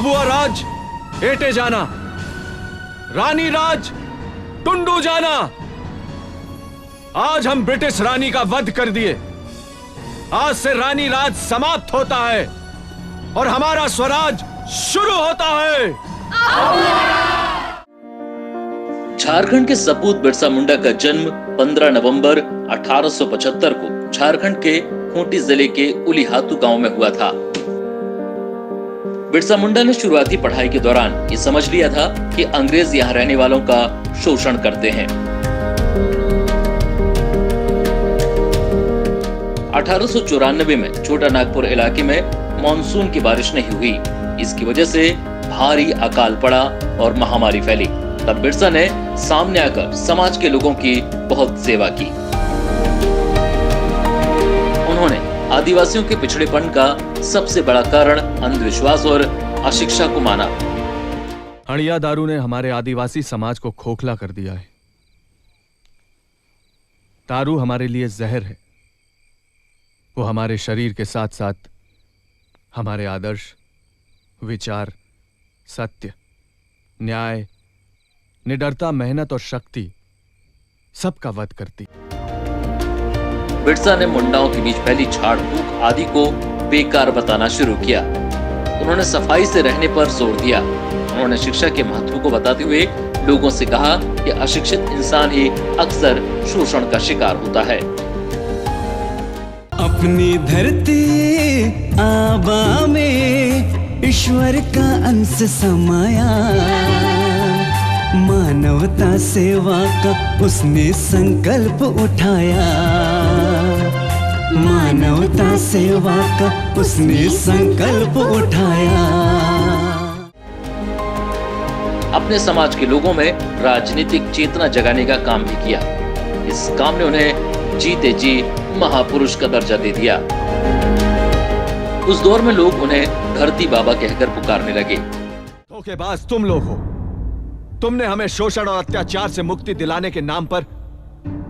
भभुआ राज एटे जाना, रानी राज टुंडू जाना। आज हम ब्रिटिश रानी का वध कर दिए। आज से रानी राज समाप्त होता है और हमारा स्वराज शुरू होता है। झारखंड के सपूत बिरसा मुंडा का जन्म 15 नवंबर 1875 को झारखंड के खूंटी जिले के उलीहातू गांव में हुआ था। बिरसा मुंडा ने शुरुआती पढ़ाई के दौरान ये समझ लिया था कि अंग्रेज यहाँ रहने वालों का शोषण करते हैं। 1894 में छोटा नागपुर इलाके में मानसून की बारिश नहीं हुई। इसकी वजह से भारी अकाल पड़ा और महामारी फैली। तब बिरसा ने सामने आकर समाज के लोगों की बहुत सेवा की। उन्होंने आदिवासियों के पिछड़ेपन का सबसे बड़ा कारण अंधविश्वास और अशिक्षा को माना। हड़िया दारू ने हमारे आदिवासी समाज को खोखला कर दिया है। दारू हमारे लिए जहर है। वो हमारे शरीर के साथ साथ हमारे आदर्श, विचार, सत्य, न्याय, निडरता, मेहनत और शक्ति सबका वध करती। बिरसा ने मुंडाओं के बीच फैली झाड़ फूक आदि को बेकार बताना शुरू किया। उन्होंने सफाई से रहने पर जोर दिया। उन्होंने शिक्षा के महत्व को बताते हुए लोगों से कहा कि अशिक्षित इंसान ही अक्सर शोषण का शिकार होता है। अपनी धरती आबा में ईश्वर का अंश समाया, मानवता सेवा का उसने संकल्प उठाया, मानवता सेवा का उसने संकल्प उठाया। अपने समाज के लोगों में राजनीतिक चेतना जगाने का काम भी किया। इस काम ने उन्हें जीते जी महापुरुष का दर्जा दे दिया। उस दौर में लोग उन्हें धरती बाबा कहकर पुकारने लगे। धोखेबाज तुम लोग हो। तुमने हमें शोषण और अत्याचार से मुक्ति दिलाने के नाम पर,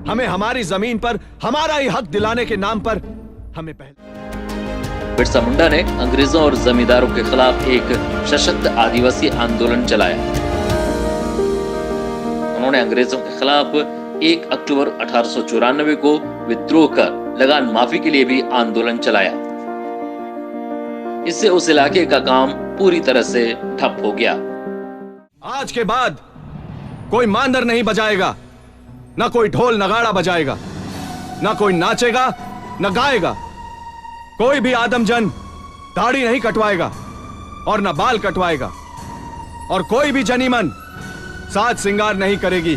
हमें हमारी जमीन पर हमारा ही हक दिलाने के नाम पर हमें पहले। बिरसा मुंडा ने अंग्रेजों और जमींदारों के खिलाफ एक सशक्त आदिवासी आंदोलन चलाया। उन्होंने अंग्रेजों के खिलाफ 1 अक्टूबर 1894 को विद्रोह कर लगान माफी के लिए भी आंदोलन चलाया। इससे उस इलाके का काम पूरी तरह से ठप हो गया। आज के बाद कोई मांदर नहीं बजाएगा, ना कोई ढोल नगाड़ा बजाएगा, ना कोई नाचेगा, न गाएगा। कोई भी आदमजन दाढ़ी नहीं कटवाएगा और न बाल कटवाएगा, और कोई भी जनीमन साज श्रृंगार नहीं करेगी,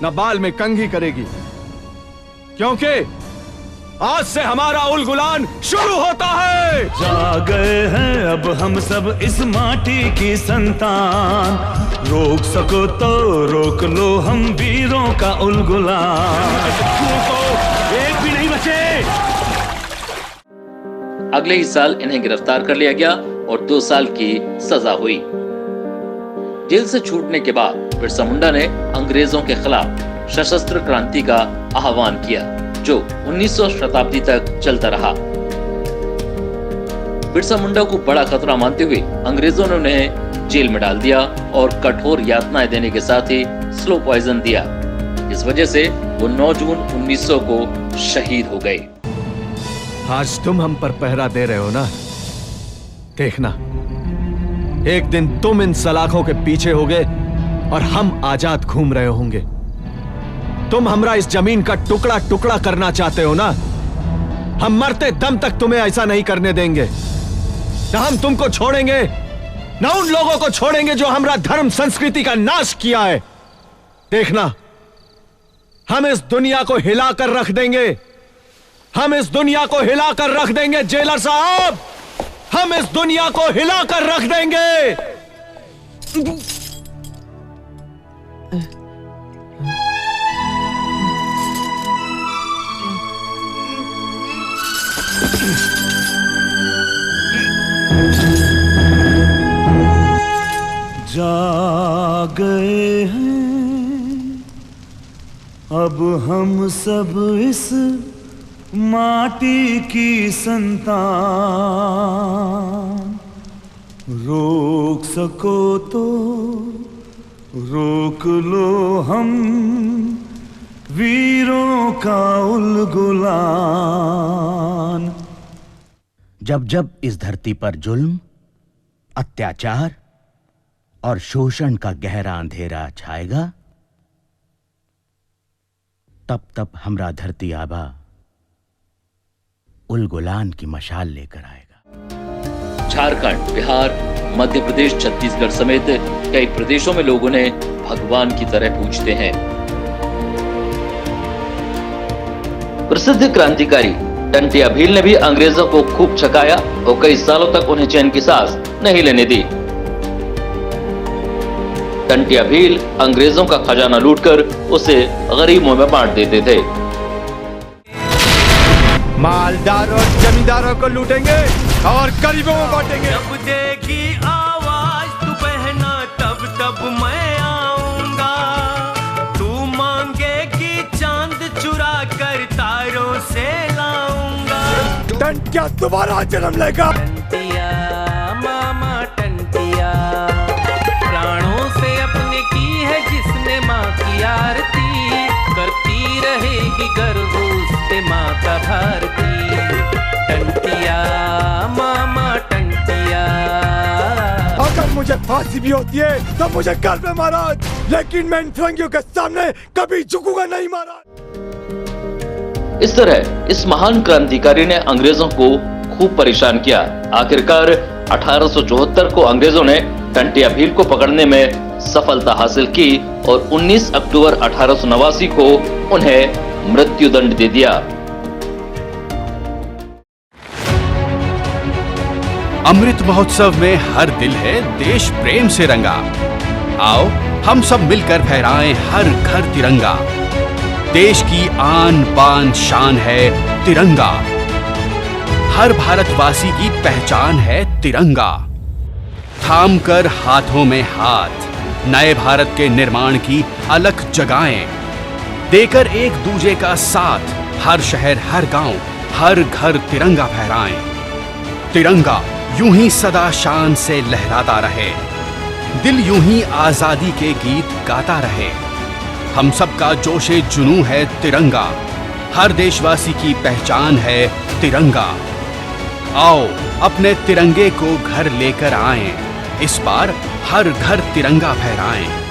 न बाल में कंघी करेगी, क्योंकि आज से हमारा उलगुलान शुरू होता है। जा गए हैं अब हम सब इस माटी की संतान, रोक सको तो रोक लो हम वीरों का उलगुलान। एक भी नहीं बचे। अगले ही साल इन्हें गिरफ्तार कर लिया गया और 2 साल की सजा हुई। जेल से छूटने के बाद बिरसा मुंडा ने अंग्रेजों के खिलाफ सशस्त्र क्रांति का आह्वान किया, जो 19वीं शताब्दी तक चलता रहा। बिरसा मुंडा को बड़ा खतरा मानते हुए अंग्रेजों ने उन्हें जेल में डाल दिया और कठोर यातनाएं देने के साथ ही स्लो पॉइजन दिया। इस वजह से वो 9 जून 1900 को शहीद हो गए। आज तुम हम पर पहरा दे रहे हो ना, देखना एक दिन तुम इन सलाखों के पीछे होगे और हम आजाद घूम रहे होंगे। तुम हमरा इस जमीन का टुकड़ा टुकड़ा करना चाहते हो ना, हम मरते दम तक तुम्हें ऐसा नहीं करने देंगे। ना हम तुमको छोड़ेंगे, ना उन लोगों को छोड़ेंगे जो हमरा धर्म संस्कृति का नाश किया है। देखना, हम इस दुनिया को हिलाकर रख देंगे, हम इस दुनिया को हिलाकर रख देंगे जेलर साहब, हम इस दुनिया को हिलाकर रख देंगे। जा गए हैं अब हम सब इस माटी की संतान, रोक सको तो रोक लो हम वीरों का उलगुलान। जब जब इस धरती पर जुल्म, अत्याचार और शोषण का गहरा अंधेरा छाएगा, तब तब हमरा धरती आबा उलगुलान की मशाल लेकर आएगा। झारखंड, बिहार, मध्य प्रदेश, छत्तीसगढ़ समेत कई प्रदेशों में लोग उन्हें भगवान की तरह पूजते हैं। प्रसिद्ध क्रांतिकारी टंटिया भील ने भी अंग्रेजों को खूब छकाया और कई सालों तक उन्हें चैन की सांस नहीं लेने दी। टंटिया भील अंग्रेजों का खजाना लूटकर उसे गरीबों में बांट देते थे। मालदार और जमींदारों को लूटेंगे और गरीबों में बांटेंगे। जब देगी आवाज तू बहना तब तब मैं आऊंगा। तू मांगेगी चांद चुरा कर तारों से लाऊंगा। टंटिया दोबारा जन्म लेगा। टंटिया मामा टंटिया, प्राणों से अपने की है जिसने माँ की आरती, करती रहेगी गर्व उस पे माँ का भारती। टंटिया मामा टंटिया। अगर मुझे फांसी भी होती है तो मुझे कर दे महाराज, लेकिन मैं इन फिरंगियों के सामने कभी झुकूंगा नहीं महाराज। इस तरह इस महान क्रांतिकारी ने अंग्रेजों को खूब परेशान किया। आखिरकार 1874 को अंग्रेजों ने टंटिया भील को पकड़ने में सफलता हासिल की और 19 अक्टूबर 1889 को उन्हें मृत्युदंड दे दिया। अमृत महोत्सव में हर दिल है देश प्रेम से रंगा। आओ हम सब मिलकर फहराएं हर घर तिरंगा। देश की आन बान शान है तिरंगा, हर भारतवासी की पहचान है तिरंगा। थाम कर हाथों में हाथ नए भारत के निर्माण की अलख जगाएं, देकर एक दूजे का साथ हर शहर हर गांव हर घर तिरंगा फहराएं। तिरंगा यूं ही सदा शान से लहराता रहे, दिल यूं ही आजादी के गीत गाता रहे। हम सबका जोशे जुनूं है तिरंगा, हर देशवासी की पहचान है तिरंगा। आओ अपने तिरंगे को घर लेकर आएं, इस बार हर घर तिरंगा फहराएं।